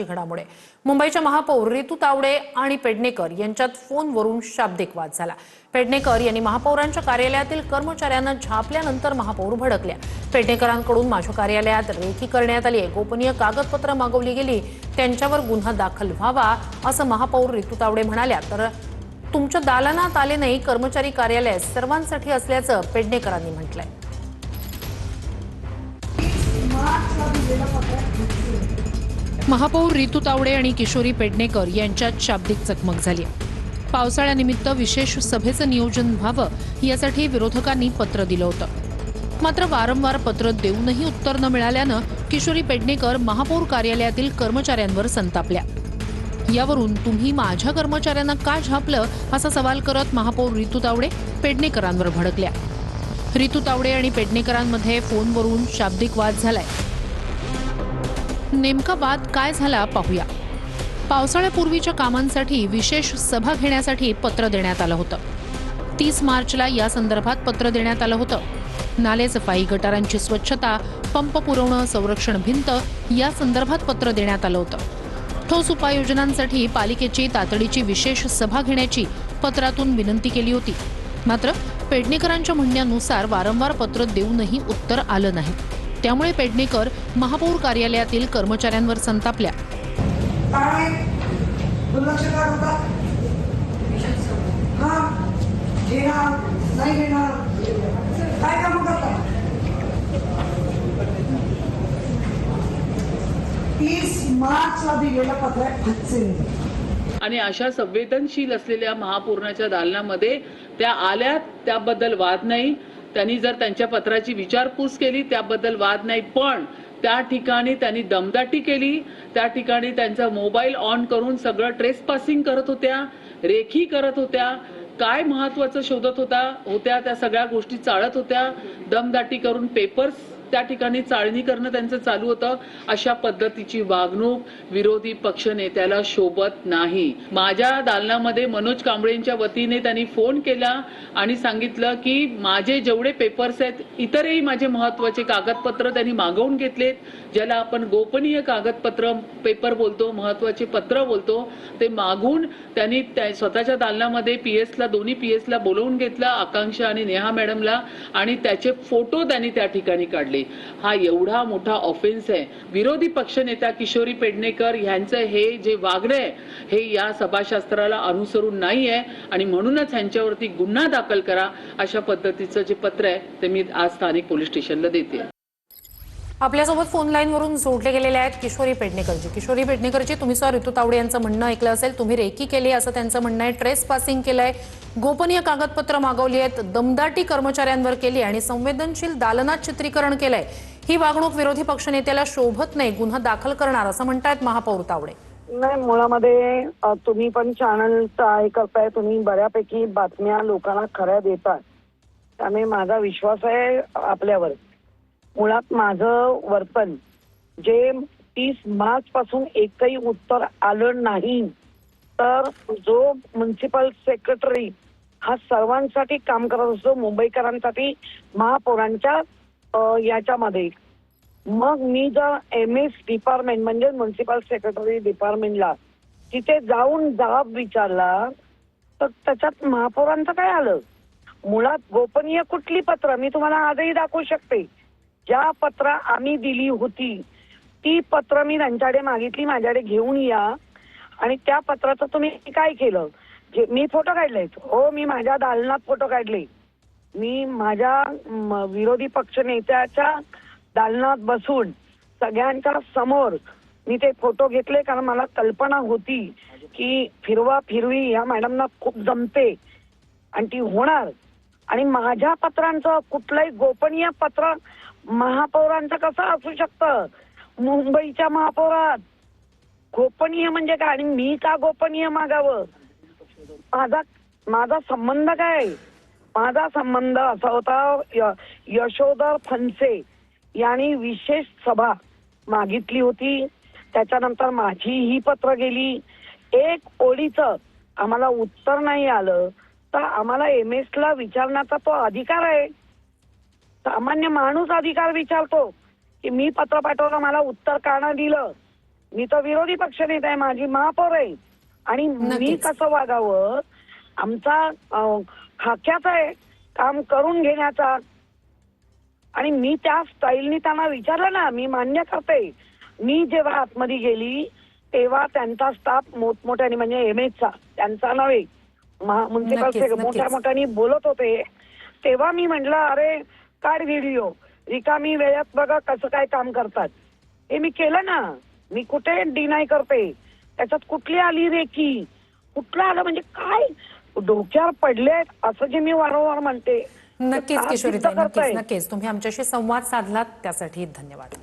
घडामोडी मुंबईच्या महापौर रितू तावडे आणि पेडणेकर यांच्यात फोनवरून शाब्दिक वाद झाला। पेडणेकर यांनी महापौरांच्या कार्यालयातील कर्मचाऱ्यांना झापल्यानंतर महापौर भडकल्या। पेडणेकरांकडून माझ्या कार्यालयात रेकी करण्यात आली, गोपनीय कागदपत्र मागवली गेली, त्यांच्यावर गुन्हा दाखल व्हावा असं महापौर रितू तावडे म्हणाल्या। तर तुमच्या दालनात आले नाही, कर्मचारी कार्यालय सर्वांसाठी असल्याचं पेडणेकरांनी म्हटलंय। महापौर रितू तावडे आणि किशोरी पेडणेकर यांच्यात शाब्दिक चकमक झाली। पावसाळ्यानिमित्त विशेष सभेचं नियोजन व्हावं यासाठी विरोधकांनी पत्र दिलं होतं। मात्र वारंवार पत्र देऊनही उत्तर न मिळाल्यानं किशोरी पेडणेकर महापौर कार्यालयातील कर्मचाऱ्यांवर संतापल्या। यावरून तुम्ही माझ्या कर्मचाऱ्यांना का झापलं असा सवाल करत महापौर रितू तावडे पेडणेकरांवर भडकल्या। रितू तावडे आणि पेडणेकरांमध्ये फोनवरून शाब्दिक वाद झालाय। नेमका वाद काय झाला पाहूया। पावसाळ्यापूर्वीच्या कामांसाठी विशेष सभा घेण्यासाठी पत्र देण्यात आलं होतं। 30 मार्चला या संदर्भात पत्र देण्यात आलं होतं। नाले सफाई, गटारांची स्वच्छता, पंप पुरवणं, संरक्षण भिंत या संदर्भात पत्र देण्यात आलं होतं। ठोस उपाययोजनांसाठी पालिकेची तातडीची विशेष सभा घेण्याची पत्रातून विनंती केली होती। मात्र पेडणेकरांच्या म्हणण्यानुसार वारंवार पत्र देऊनही उत्तर आलं नाही। त्यामुळे पेडणेकर महापौर कार्यालयातील कर्मचाऱ्यांवर संतापल्या। आणि अशा संवेदनशील असलेल्या महापौरांच्या दालनामध्ये त्या आल्या, त्याबद्दल वाद नाही। त्यांनी जर त्यांच्या पत्राची विचारपूस केली त्याबद्दल वाद नाही, पण त्या ठिकाणी त्यांनी दमदाटी केली। त्या ठिकाणी त्यांचा मोबाईल ऑन करून सगळं ट्रेसपासिंग करत होत्या, रेखी करत होत्या, काय महत्त्वाचं शोधत होत्या त्या सगळ्या गोष्टी चाळत होत्या। दमदाटी करून पेपर्स त्या ठिकाणी चाळणी करणं त्यांचं चालू होतं। अशा पद्धतीची वागणूक विरोधी पक्षनेत्याला शोभत नाही। माझ्या दालनामध्ये मनोज कांबळेंच्या वतीने त्यांनी फोन केला आणि सांगितलं की माझे जेवढे पेपर्स आहेत, इतरही माझे महत्त्वाचे कागदपत्र त्यांनी मागवून घेतलेत, ज्याला आपण गोपनीय कागदपत्र पेपर बोलतो, महत्त्वाचे पत्र बोलतो, ते मागून त्यांनी स्वतःच्या दालनामध्ये पीएसला, दोन्ही पीएसला बोलवून घेतलं, आकांक्षा आणि नेहा मॅडमला, आणि त्याचे फोटो त्यांनी त्या ठिकाणी काढले। हा एवढा मोठा ऑफेन्स आहे। विरोधी पक्षनेता किशोरी पेडणेकर यांचं हे जे वागणं आहे हे या सभाशास्त्राला अनुसरून नाही आहे, आणि म्हणूनच यांच्यावरती गुन्हा दाखल करा अशा पद्धतीचं जे पत्र आहे ते मी आज स्थानिक पोलीस स्टेशनला देते। आपल्यासोबत फोन लाईन वरून जोडले गेलेले आहेत किशोरी पेडणेकरजी। किशोरी पेडणेकरजी, तुम्ही सर रितू तावडे यांचं म्हणणं ऐकलं असेल, तुम्ही रेकी केली असं त्यांचं म्हणणं आहे, ट्रेस पासिंग केलंय, गोपनीय कागदपत्र मागवली आहेत, दमदाटी कर्मचाऱ्यांवर केली आणि संवेदनशील दालनात चित्रीकरण केलंय। ही वागणूक विरोधी पक्षनेत्याला शोभत नाही, गुन्हा दाखल करणार असं म्हणतायत महापौर तावडे। नाही, मुळामध्ये तुम्ही पण चॅनलचा हे करताय, तुम्ही बऱ्यापैकी बातम्या लोकांना खऱ्या देतात, त्यामुळे माझा विश्वास आहे आपल्यावर। मुळात माझं वर्तन जे 30 मार्च पासून एकही उत्तर आलं नाही, तर जो म्युन्सिपल सेक्रेटरी हा सर्वांसाठी काम करत असतो, मुंबईकरांसाठी, महापौरांच्या याच्यामध्ये, मग मी जर MS डिपार्टमेंट म्हणजे म्युन्सिपल सेक्रेटरी डिपार्टमेंटला तिथे जाऊन जबाब विचारला तर त्याच्यात महापौरांचं काय आलं? मुळात गोपनीय कुठली पत्र मी तुम्हाला आजही दाखवू शकते। ज्या पत्र आम्ही दिली होती ती पत्र मी त्यांच्याकडे मागितली, माझ्याकडे घेऊन या, आणि त्या पत्राचं तुम्ही काय केलं? मी फोटो काढलेत, हो, मी माझ्या दालनात फोटो काढले, मी माझ्या विरोधी पक्ष नेत्याच्या दालनात बसून सगळ्यांच्या समोर मी ते फोटो घेतले, कारण मला कल्पना होती की फिरवा फिरवी या मॅडमना खूप जमते आणि ती होणार, आणि माझ्या पत्रांचं कुठलंही गोपनीय पत्र महापौरांचं कसं असू शकतं? मुंबईच्या महापौरात गोपनीय म्हणजे काय, आणि मी का गोपनीय मागावं? माझा संबंध काय? माझा संबंध असा होता, यशोधर फणसे यांनी विशेष सभा मागितली होती, त्याच्यानंतर माझी ही पत्र गेली, एक ओळीचं आम्हाला उत्तर नाही आलं, तर आम्हाला MS ला विचारण्याचा तो अधिकार आहे। सामान्य माणूस अधिकार विचारतो की मी पत्र पाठवलं, मला उत्तर का नाही दिलं, मी तर विरोधी पक्षनेता आहे, माझी महापौर आहे आणि मी नक्कीच. कसं वागावं आमचा खाक्याचा आहे काम करून घेण्याचा. आणि मी त्या स्टाईलनी त्यांना विचारलं ना, मी मान्य करते. मी जेव्हा आतमध्ये गेली तेव्हा त्यांचा स्टाफ मोठमोठ्याने म्हणजे एमएचा त्यांचा नव्हे म्युन्सिपलचे नक्कीच. मोठ्या मोठ्याने बोलत होते. तेव्हा मी म्हटलं अरे काढ व्हिडिओ, रिकामी वेळात बघा कसं काय काम करतात. हे मी केलं ना, मी कुठे डिनाय करते. त्याच्यात कुठली आली रेकी, कुठलं आलं म्हणजे काय डोक्यावर पडले असं जे मी वारंवार म्हणते. नक्कीच का किशोरीताई, सिद्ध करताय? नक्कीच नक्कीच तुम्ही आमच्याशी संवाद साधलात त्यासाठी धन्यवाद.